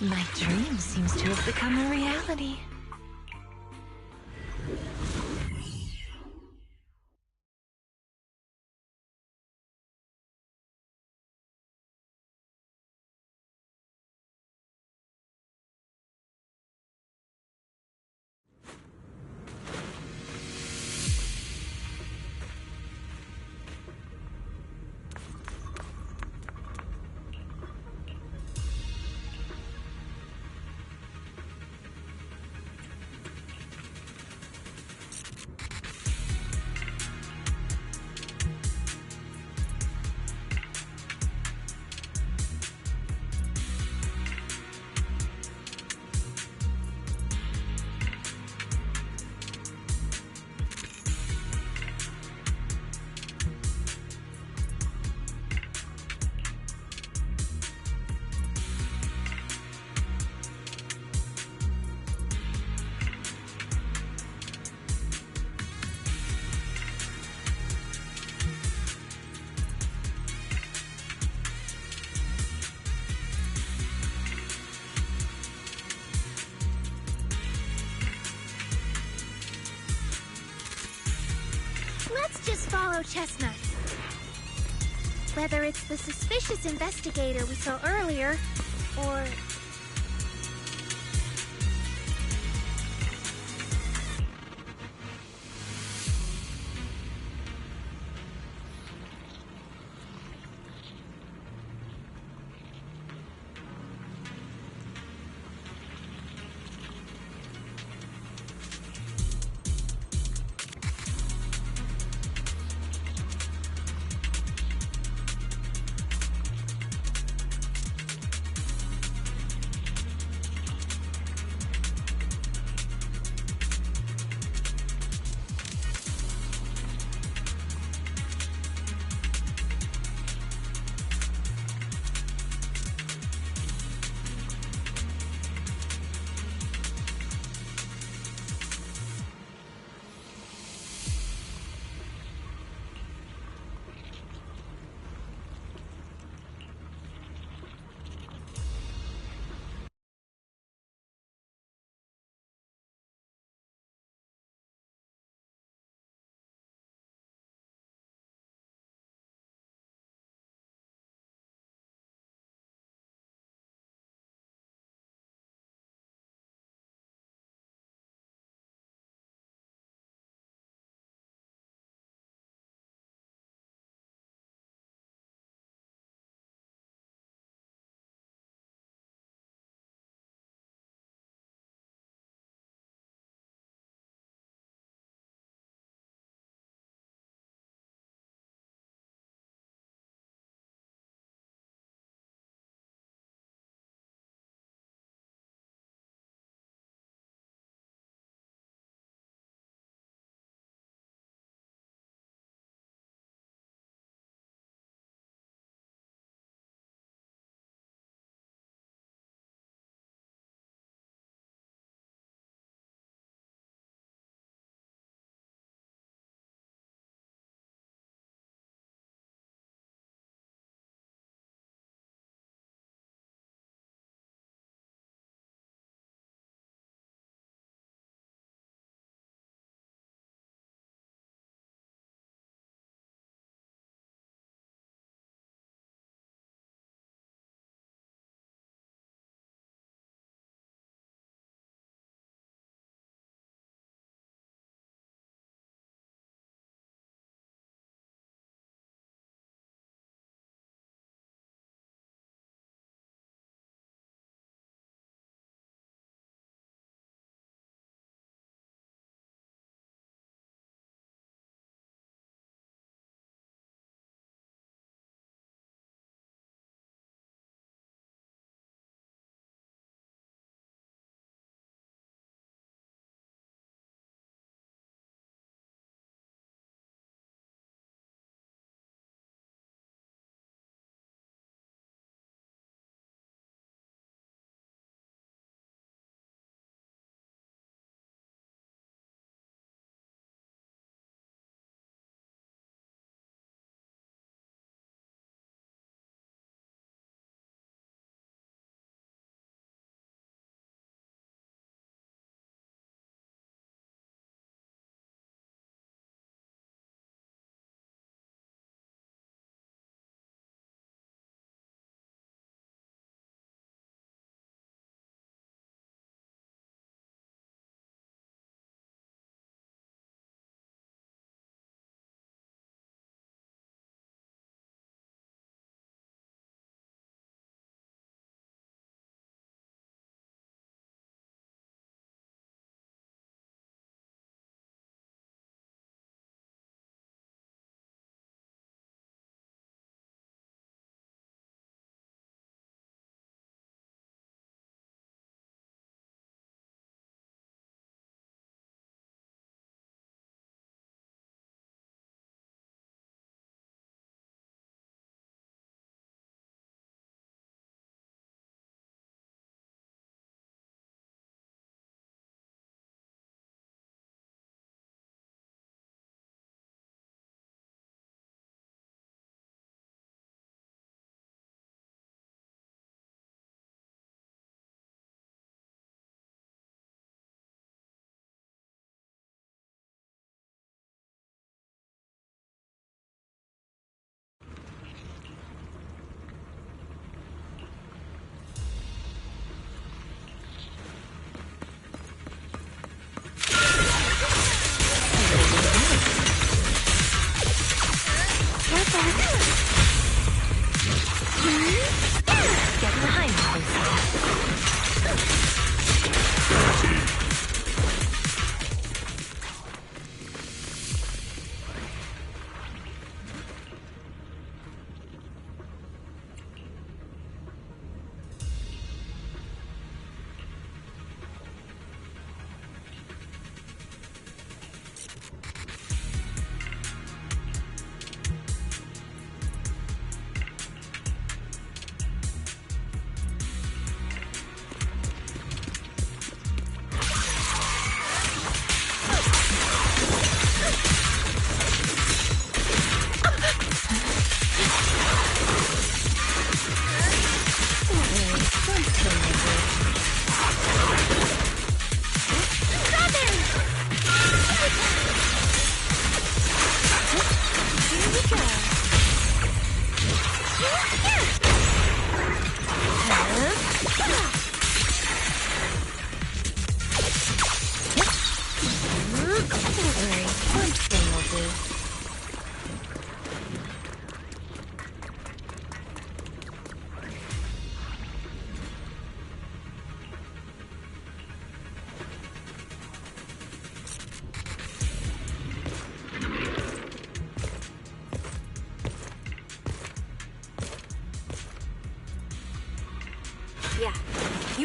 My dream seems to have become a reality. Let's just follow Chestnut. Whether it's the suspicious investigator we saw earlier, or...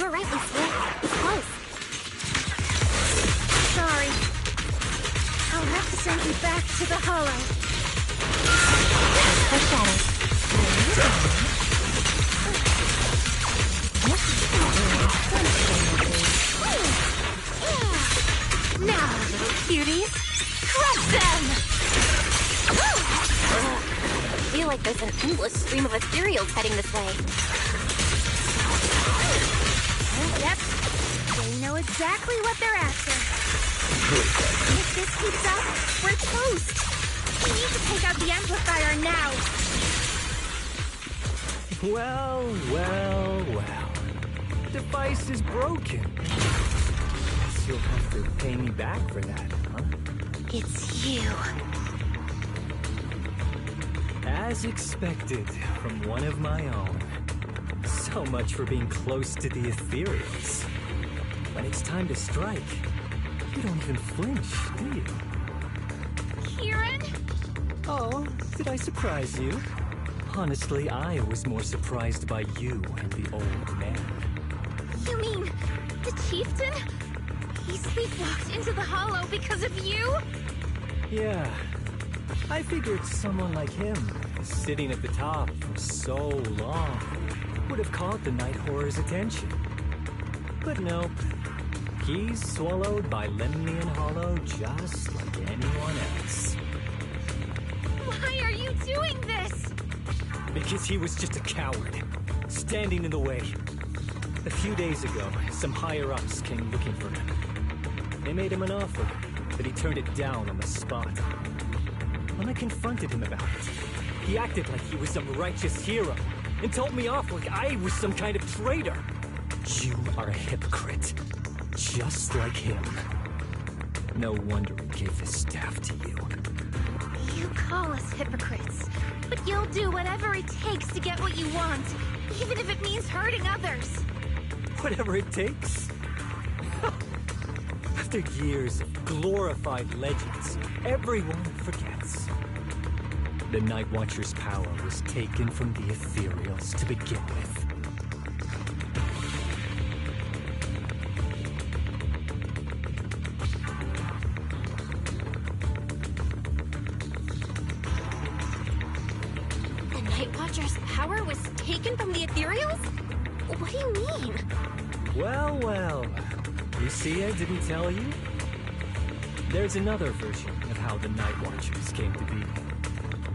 You're right, Lucia. It's close. Sorry. I'll have to send you back to the Hollow. Push at it. Now, little cuties, crush them! I feel like there's an endless stream of ethereals heading this way. Yep. They know exactly what they're after. If this keeps up, we're toast. We need to take out the amplifier now. Well. The device is broken. Guess you'll have to pay me back for that, huh? It's you. As expected from one of my own. So much for being close to the ethereals. When it's time to strike, you don't even flinch, do you? Kieran? Oh, did I surprise you? Honestly, I was more surprised by you and the old man. You mean the chieftain? He sleepwalked into the Hollow because of you? Yeah, I figured someone like him, sitting at the top for so long, would have caught the Night Horror's attention. But nope, he's swallowed by Lemnian Hollow just like anyone else. Why are you doing this? Because he was just a coward, standing in the way. A few days ago, some higher-ups came looking for him. They made him an offer, but he turned it down on the spot. When I confronted him about it, he acted like he was some righteous hero and told me off like I was some kind of traitor. You are a hypocrite, just like him. No wonder he gave the staff to you. You call us hypocrites, but you'll do whatever it takes to get what you want, even if it means hurting others. Whatever it takes. After years of glorified legends, everyone forgets. The Night Watcher's power was taken from the ethereals to begin with. The Night Watcher's power was taken from the ethereals? What do you mean? Well. Lucia didn't tell you? There's another version of how the Night Watchers came to be.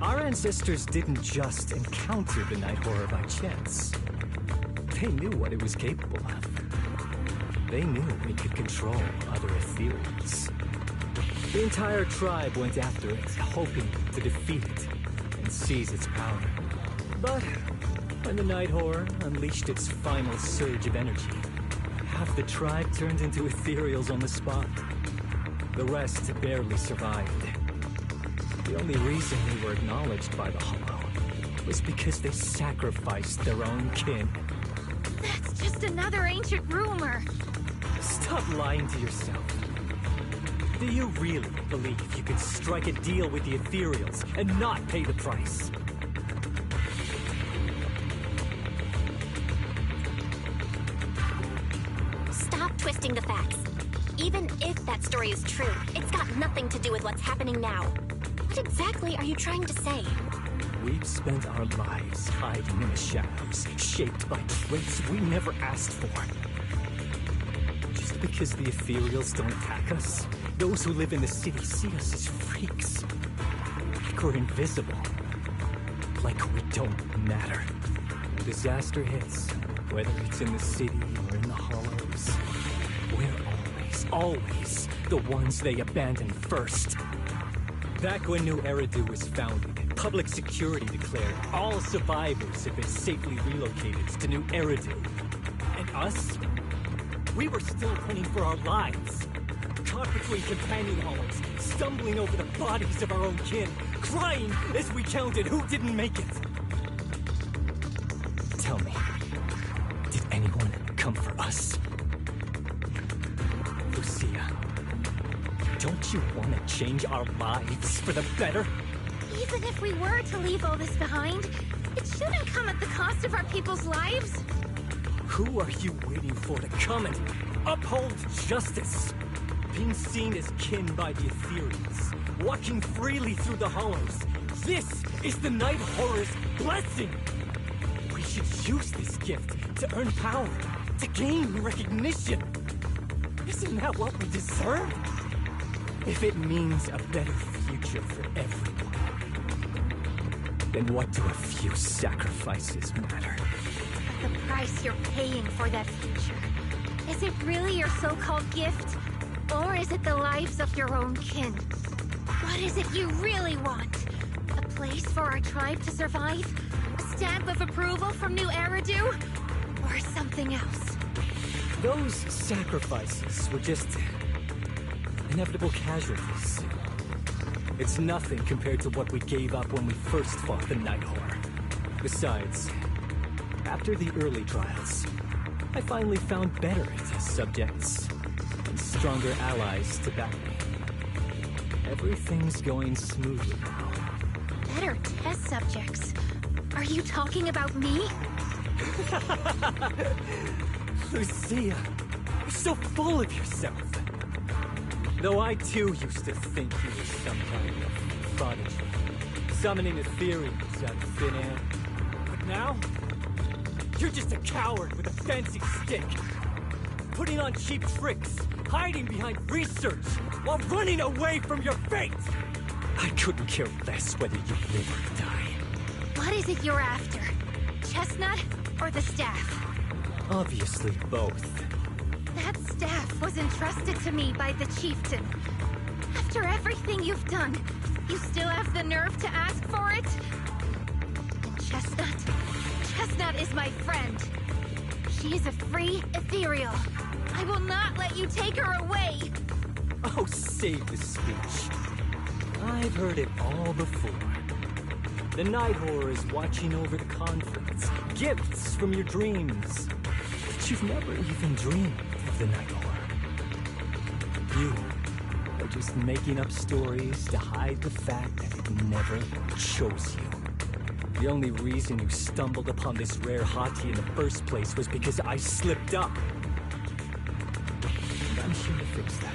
Our ancestors didn't just encounter the Night Horror by chance. They knew what it was capable of. They knew it could control other ethereals. The entire tribe went after it, hoping to defeat it and seize its power. But when the Night Horror unleashed its final surge of energy, half the tribe turned into ethereals on the spot. The rest barely survived. The only reason they were acknowledged by the Hollow was because they sacrificed their own kin. That's just another ancient rumor. Stop lying to yourself. Do you really believe you can strike a deal with the ethereals and not pay the price? Stop twisting the facts. Even if that story is true, it's got nothing to do with what's happening now. What exactly are you trying to say? We've spent our lives hiding in the shadows, shaped by traits we never asked for. Just because the ethereals don't attack us, those who live in the city see us as freaks. Like we're invisible. Like we don't matter. When disaster hits, whether it's in the city or in the hollows, we're always the ones they abandon first. Back when New Eridu was founded, public security declared all survivors had been safely relocated to New Eridu. And us? We were still running for our lives. Caught between companion hollows, stumbling over the bodies of our own kin, crying as we counted who didn't make it. Tell me, did anyone come for us? Lucia, don't you want to change our lives for the better? Even if we were to leave all this behind, it shouldn't come at the cost of our people's lives. Who are you waiting for to come and uphold justice? Being seen as kin by the Ethereals, walking freely through the hollows. This is the Night Horror's blessing! We should use this gift to earn power, to gain recognition. Isn't that what we deserve? If it means a better future for everyone, then what do a few sacrifices matter? The price you're paying for that future. Is it really your so-called gift? Or is it the lives of your own kin? What is it you really want? A place for our tribe to survive? A stamp of approval from New Eridu? Or something else? Those sacrifices were just inevitable casualties. It's nothing compared to what we gave up when we first fought the Night Horror. Besides, after the early trials, I finally found better test subjects and stronger allies to back me. Everything's going smoothly now. Better test subjects? Are you talking about me? Lucia, you're so full of yourself. Though I too used to think you were some kind of prodigy, summoning Ethereals out of thin air. But now, you're just a coward with a fancy stick, putting on cheap tricks, hiding behind research, while running away from your fate! I couldn't care less whether you live or die. What is it you're after? Chestnut or the staff? Obviously both. That staff was entrusted to me by the chieftain. After everything you've done, you still have the nerve to ask for it? And Chestnut? Chestnut is my friend. She is a free ethereal. I will not let you take her away! Oh, save the speech. I've heard it all before. The Night Horror is watching over the conflicts, gifts from your dreams. But you've never even dreamed of the Night Horror. You are just making up stories to hide the fact that it never chose you. The only reason you stumbled upon this rare hottie in the first place was because I slipped up. And I'm here to fix that.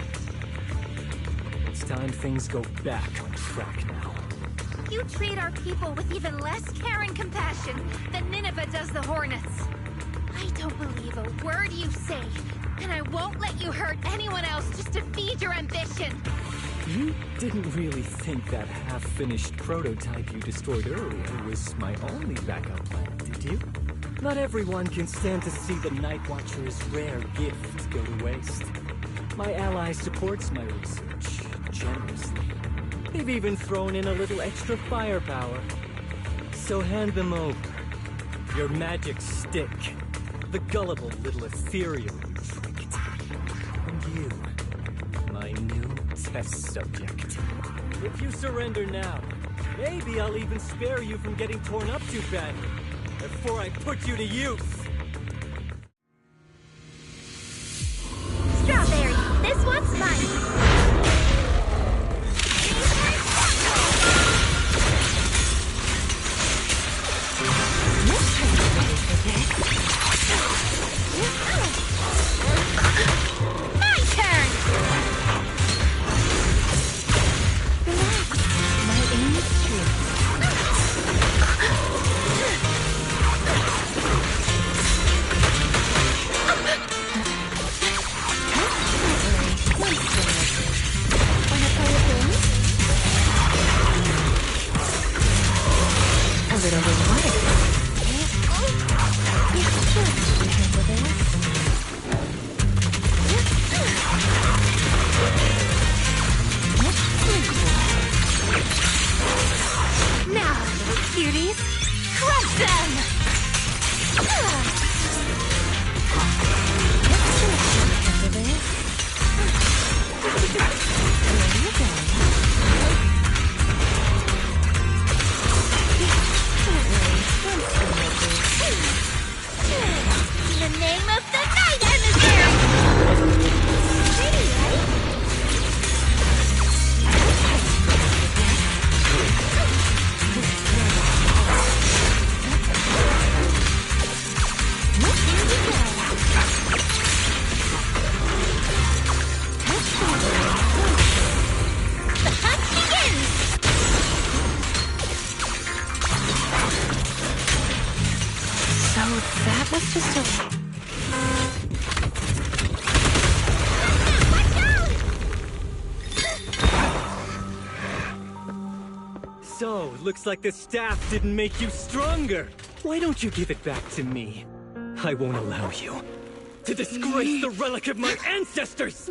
It's time things go back on track now. You treat our people with even less care and compassion than Nineveh does the Hornets. I don't believe a word you say, and I won't let you hurt anyone else just to feed your ambition. You didn't really think that half-finished prototype you destroyed earlier was my only backup plan, did you? Not everyone can stand to see the Night Watcher's rare gift go to waste. My ally supports my research generously. They've even thrown in a little extra firepower. So hand them over. Your magic stick. The gullible little ethereal you tricked. And you, my new test subject. If you surrender now, maybe I'll even spare you from getting torn up too badly before I put you to use. Strawberry, this one's mine. My turn! Relax. My aim is true. So, looks like the staff didn't make you stronger. Why don't you give it back to me? I won't allow you to disgrace the relic of my ancestors!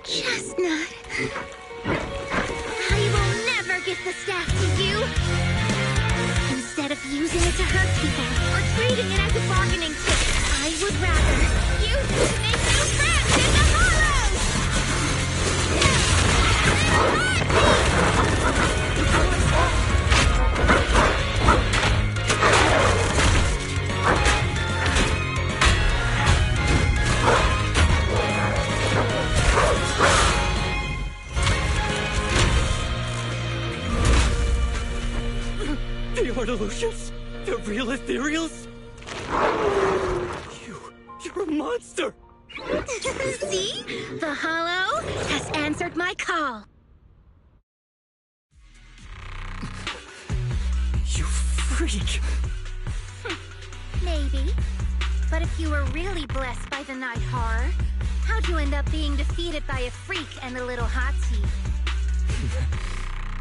Chestnut. I will never give the staff to you. Instead of using it to hurt people or treating it as a bargaining chip, I would rather use it to make new friends in the Hollows! The Artolutions? The real ethereals? You're a monster! See? The Hollow has answered my call. You freak! Maybe. But if you were really blessed by the night horror, how'd you end up being defeated by a freak and a little hot tea?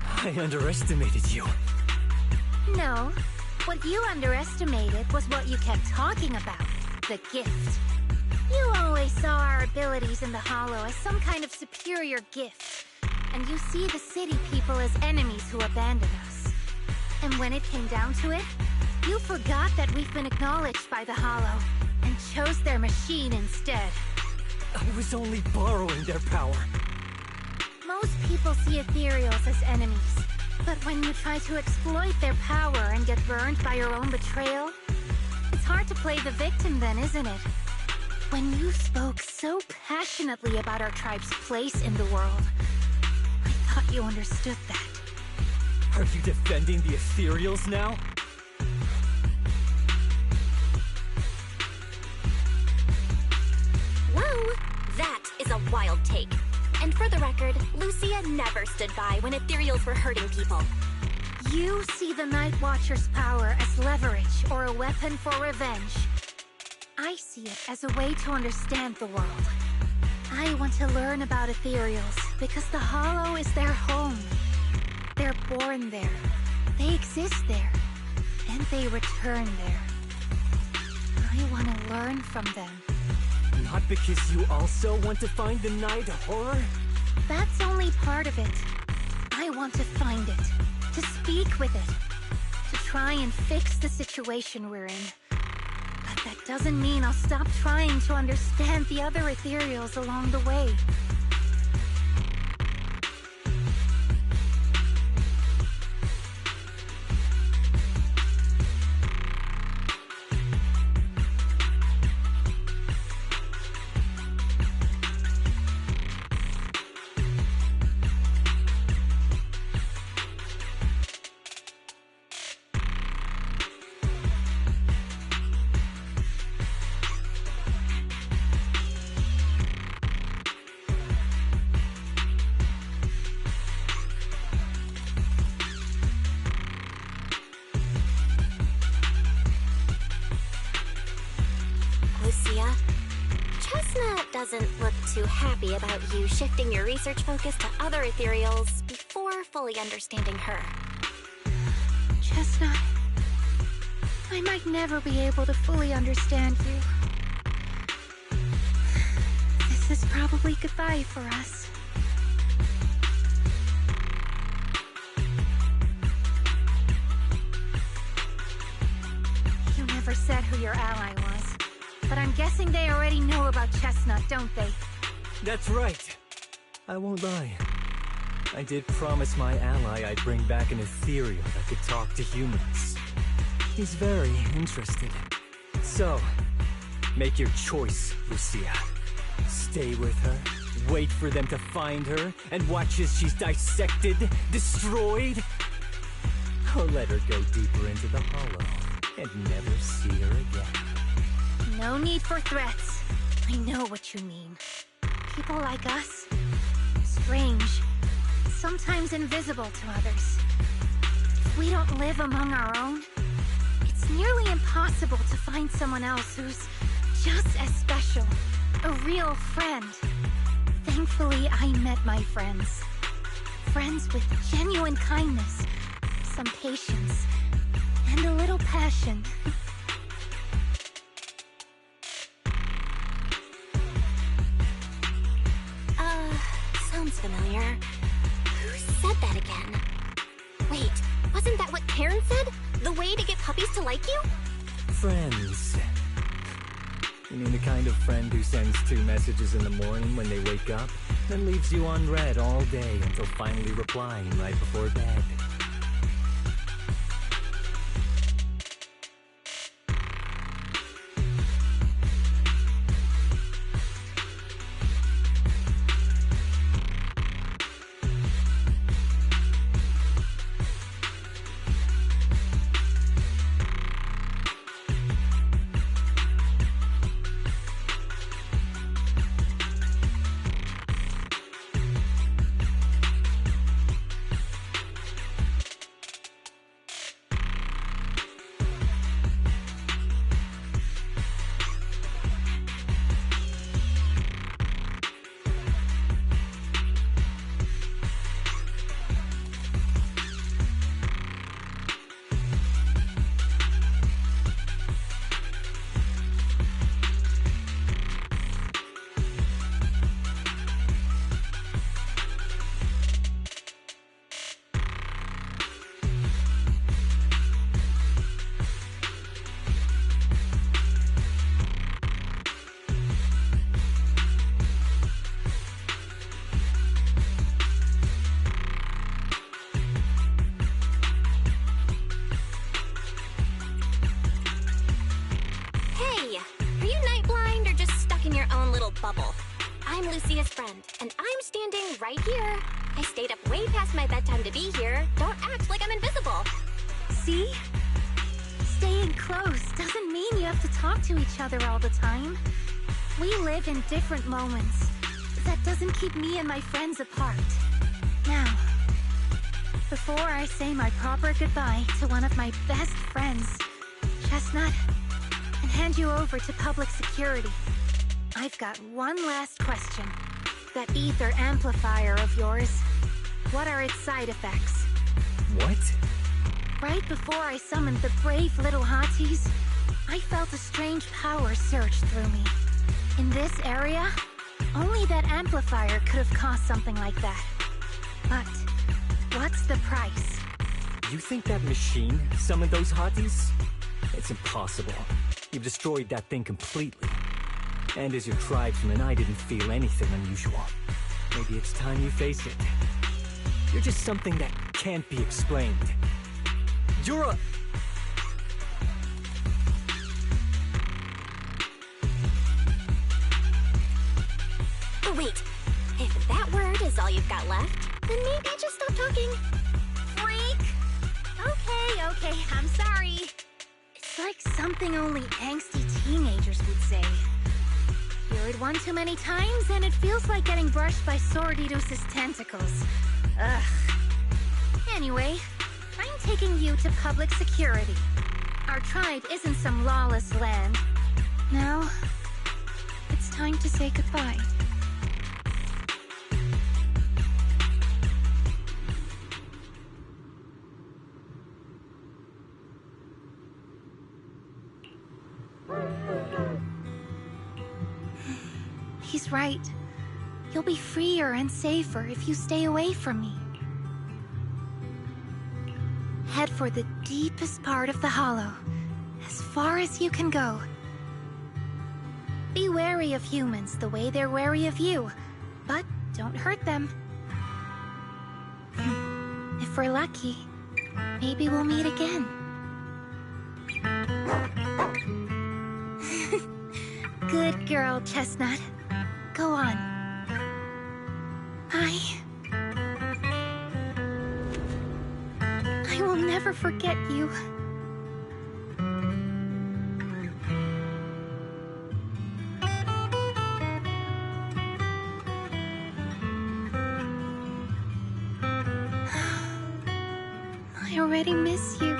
I underestimated you. No. What you underestimated was what you kept talking about. The gift. You always saw our abilities in the Hollow as some kind of superior gift. And you see the city people as enemies who abandon us. And when it came down to it, you forgot that we've been acknowledged by the Hollow and chose their machine instead. I was only borrowing their power. Most people see ethereals as enemies. But when you try to exploit their power and get burned by your own betrayal, it's hard to play the victim then, isn't it? When you spoke so passionately about our tribe's place in the world, I thought you understood that. Are you defending the ethereals now? Whoa! That is a wild take. And for the record, Lucia never stood by when ethereals were hurting people. You see the Night Watcher's power as leverage or a weapon for revenge. I see it as a way to understand the world. I want to learn about ethereals because the Hollow is their home. They're born there, they exist there, and they return there. I want to learn from them. Not because you also want to find the night horror? That's only part of it. I want to find it, to speak with it, to try and fix the situation we're in. But that doesn't mean I'll stop trying to understand the other ethereals along the way. Lucia, Chestnut doesn't look too happy about you shifting your research focus to other ethereals before fully understanding her. Chestnut, I might never be able to fully understand you. This is probably goodbye for us. You never said who your ally was, but I'm guessing they already know about Chestnut, don't they? That's right. I won't lie. I did promise my ally I'd bring back an ethereal that could talk to humans. He's very interested. So, make your choice, Lucia. Stay with her, wait for them to find her, and watch as she's dissected, destroyed? Or let her go deeper into the Hollow and never see her again. No need for threats. I know what you mean. People like us, strange, sometimes invisible to others. If we don't live among our own, it's nearly impossible to find someone else who's just as special, a real friend. Thankfully, I met my friends. friends with genuine kindness, some patience, and a little passion. Sounds familiar. Who said that again? Wait, wasn't that what Karen said? The way to get puppies to like you? Friends. You mean the kind of friend who sends 2 messages in the morning when they wake up, then leaves you unread all day until finally replying right before bed. Bubble. I'm Lucia's friend, and I'm standing right here. I stayed up way past my bedtime to be here. Don't act like I'm invisible. See? Staying close doesn't mean you have to talk to each other all the time. We live in different moments. That doesn't keep me and my friends apart. Now, before I say my proper goodbye to one of my best friends, Chestnut, and hand you over to public security, I've got one last question. That ether amplifier of yours, what are its side effects? What? Right before I summoned the brave little hotties, I felt a strange power surge through me. In this area, only that amplifier could have caused something like that. But what's the price? You think that machine summoned those hotties? It's impossible. You've destroyed that thing completely. And as your tribesman, I didn't feel anything unusual. Maybe it's time you face it. You're just something that can't be explained. You're a... But wait, if that word is all you've got left, then maybe just stop talking. Freak! Okay, I'm sorry. It's like something only angsty teenagers would say. Hear it one too many times, and it feels like getting brushed by Swordidus' tentacles. Ugh. Anyway, I'm taking you to public security. Our tribe isn't some lawless land. Now, it's time to say goodbye. He's right. You'll be freer and safer if you stay away from me. Head for the deepest part of the hollow, as far as you can go. Be wary of humans the way they're wary of you, but don't hurt them. If we're lucky, maybe we'll meet again. Good girl, Chestnut. Go on. I will never forget you. I already miss you.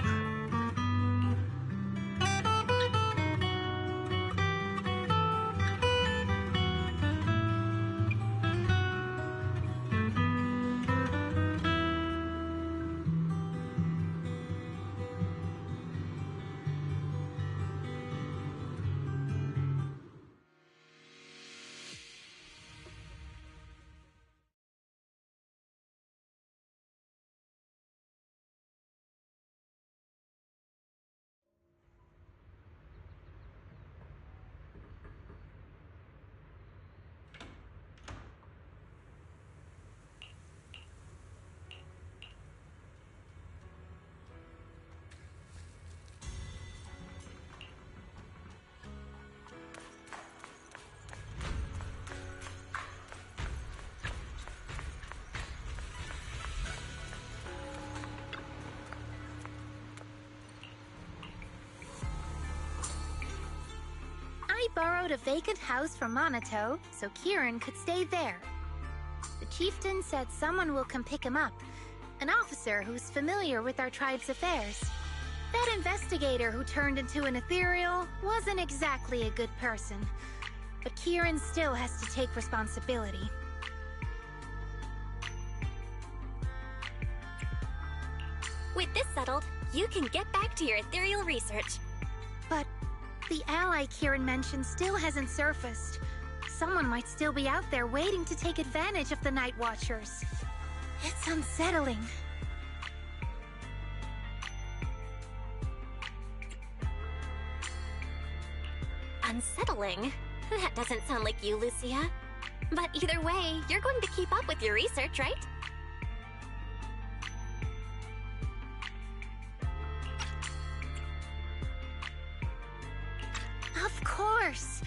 borrowed a vacant house from Monato so Kieran could stay there. The chieftain said someone will come pick him up, an officer who's familiar with our tribe's affairs. That investigator who turned into an ethereal wasn't exactly a good person, but Kieran still has to take responsibility. With this settled, you can get back to your ethereal research. But the ally Kieran mentioned still hasn't surfaced. Someone might still be out there waiting to take advantage of the Night Watchers. It's unsettling. Unsettling? That doesn't sound like you, Lucia. But either way, you're going to keep up with your research, right? Of course!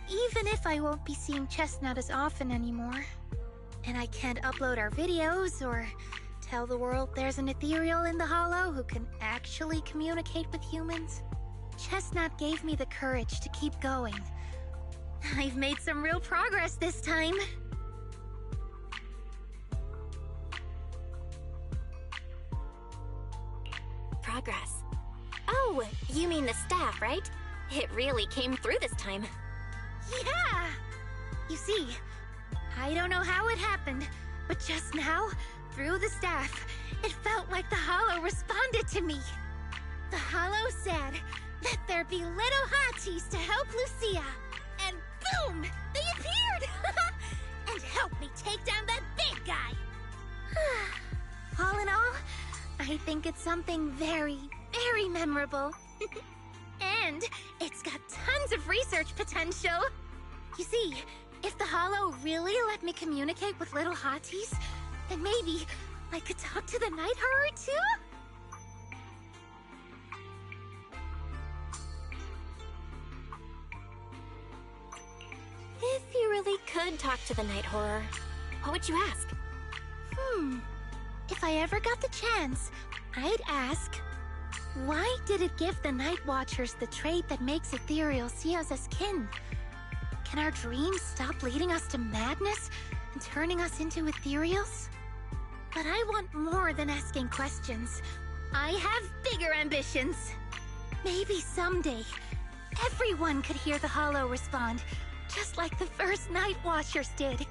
Even if I won't be seeing Chestnut as often anymore. And I can't upload our videos or tell the world there's an ethereal in the Hollow who can actually communicate with humans. Chestnut gave me the courage to keep going. I've made some real progress this time. Progress. Oh, you mean the staff, right? It really came through this time. Yeah! You see, I don't know how it happened, but just now, through the staff, it felt like the Hollow responded to me. The Hollow said, "Let there be little hotties to help Lucia." And boom! They appeared! And helped me take down that big guy! All in all, I think it's something very, very memorable. And it's got tons of research potential. You see, if the Hollow really let me communicate with little hotties, then maybe I could talk to the Night Horror too? If you really could talk to the Night Horror, what would you ask? If I ever got the chance, I'd ask, why did it give the Night Watchers the trait that makes ethereal see us as kin? Can our dreams stop leading us to madness and turning us into ethereals? But I want more than asking questions. I have bigger ambitions. Maybe someday, everyone could hear the Hollow respond, just like the first Night Watchers did.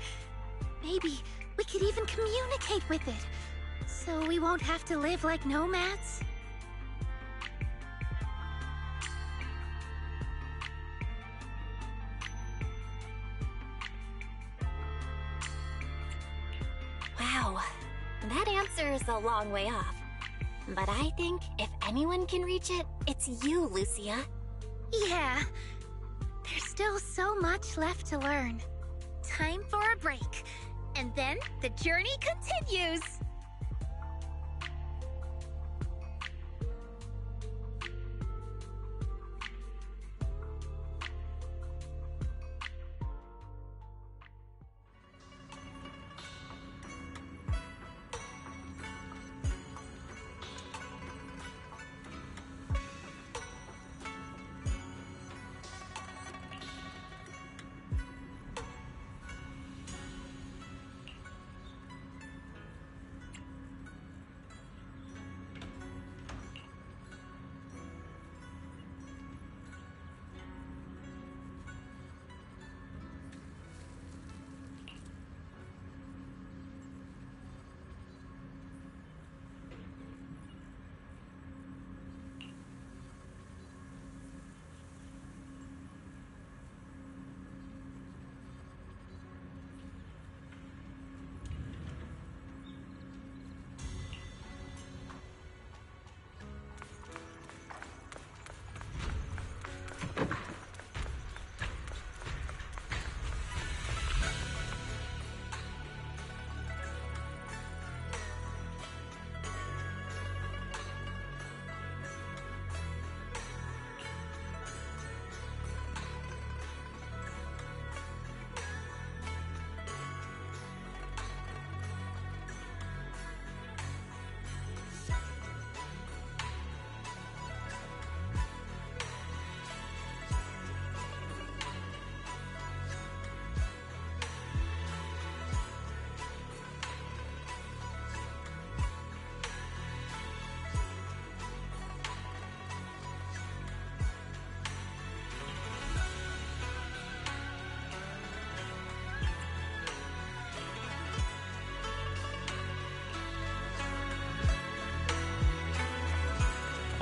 Maybe we could even communicate with it, so we won't have to live like nomads. Wow, that answer is a long way off. But I think if anyone can reach it, it's you, Lucia. Yeah, there's still so much left to learn. Time for a break, and then the journey continues.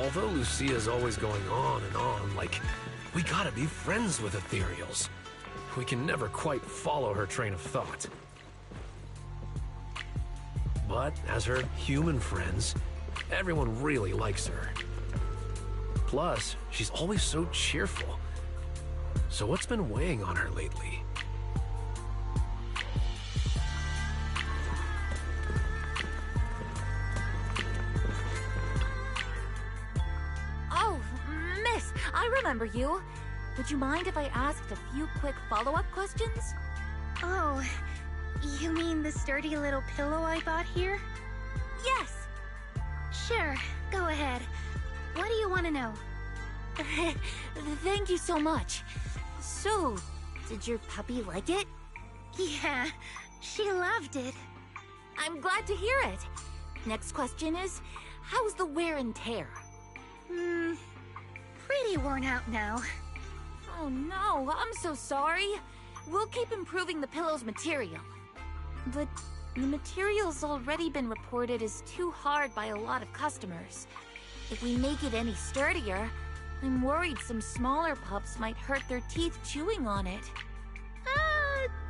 Although Lucia's always going on and on, like, we gotta be friends with ethereals. We can never quite follow her train of thought. But as her human friends, everyone really likes her. Plus, she's always so cheerful. So what's been weighing on her lately? Oh, miss, I remember you. Would you mind if I asked a few quick follow-up questions? Oh, you mean the sturdy little pillow I bought here? Yes. Sure, go ahead. What do you want to know? Thank you so much. So, did your puppy like it? Yeah, she loved it. I'm glad to hear it. Next question is, how's the wear and tear? Pretty worn out now. Oh no, I'm so sorry. We'll keep improving the pillow's material. But the material's already been reported as too hard by a lot of customers. If we make it any sturdier, I'm worried some smaller pups might hurt their teeth chewing on it.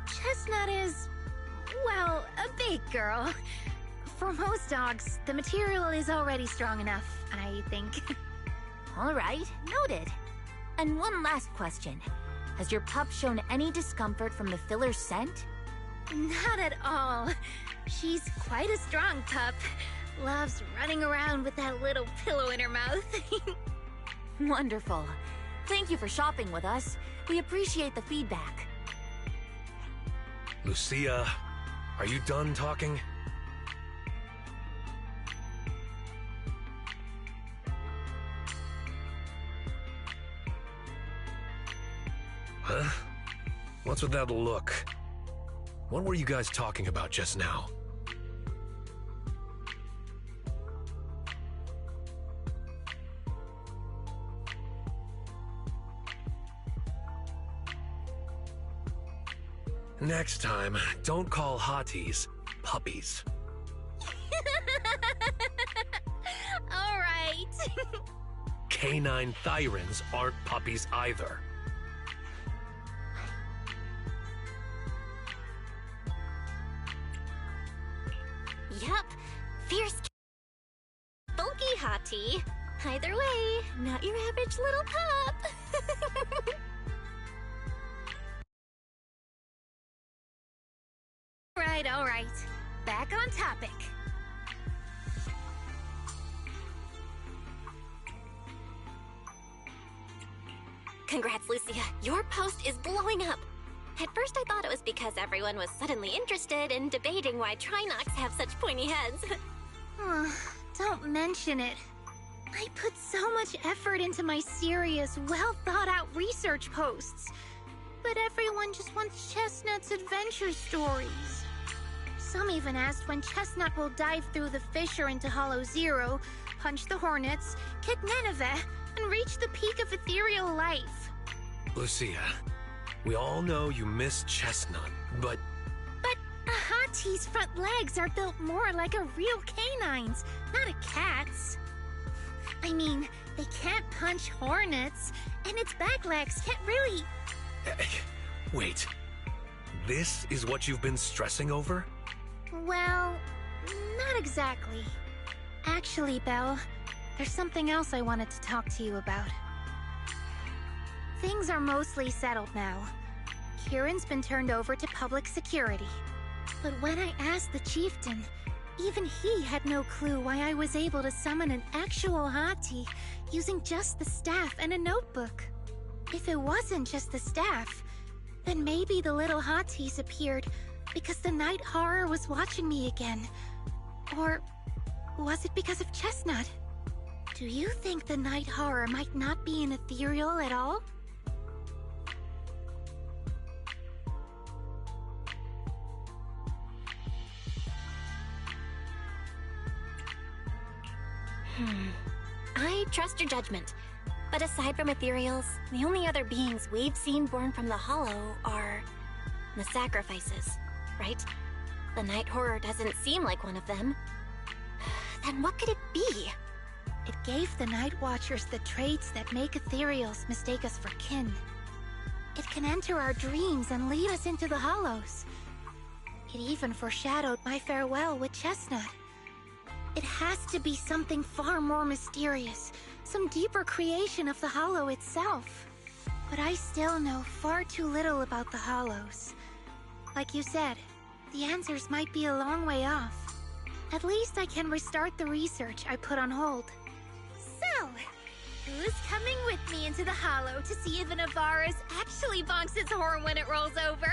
Chestnut is, well, a big girl. For most dogs, the material is already strong enough, I think. Alright, noted. And one last question. Has your pup shown any discomfort from the filler's scent? Not at all. She's quite a strong pup. Loves running around with that little pillow in her mouth. Wonderful. Thank you for shopping with us. We appreciate the feedback. Lucia, are you done talking? Huh? What's with that look? What were you guys talking about just now? Next time, don't call hotties puppies. All right. Canine thyrans aren't puppies either. Yup. Fierce, bulky hottie. Either way, not your average little pup. All right. Back on topic. Congrats, Lucia. Your post is blowing up. At first I thought it was because everyone was suddenly interested in debating why Trinocs have such pointy heads. Don't mention it. I put so much effort into my serious, well-thought-out research posts. But everyone just wants Chestnut's adventure stories. Some even asked when Chestnut will dive through the fissure into Hollow Zero, punch the Hornets, kick Nineveh, and reach the peak of ethereal life. Lucia, we all know you miss Chestnut, but... But a hottie's front legs are built more like a real canine's, not a cat's. I mean, they can't punch Hornets, and its back legs can't really... Wait. This is what you've been stressing over? Well, not exactly. Actually, Belle, there's something else I wanted to talk to you about. Things are mostly settled now. Kieran's been turned over to public security. But when I asked the chieftain, even he had no clue why I was able to summon an actual hottie using just the staff and a notebook. If it wasn't just the staff, then maybe the little hotties appeared because the night horror was watching me again. Or was it because of Chestnut? Do you think the night horror might not be an ethereal at all? I trust your judgment. But aside from ethereals, the only other beings we've seen born from the Hollow are... the sacrifices, right? The night horror doesn't seem like one of them. Then what could it be? It gave the Night Watchers the traits that make ethereals mistake us for kin. It can enter our dreams and lead us into the Hollows. It even foreshadowed my farewell with Chestnut. It has to be something far more mysterious, some deeper creation of the Hollow itself. But I still know far too little about the Hollows. Like you said, the answers might be a long way off. At least I can restart the research I put on hold. So, who's coming with me into the Hollow to see if an Avaris actually bonks its horn when it rolls over?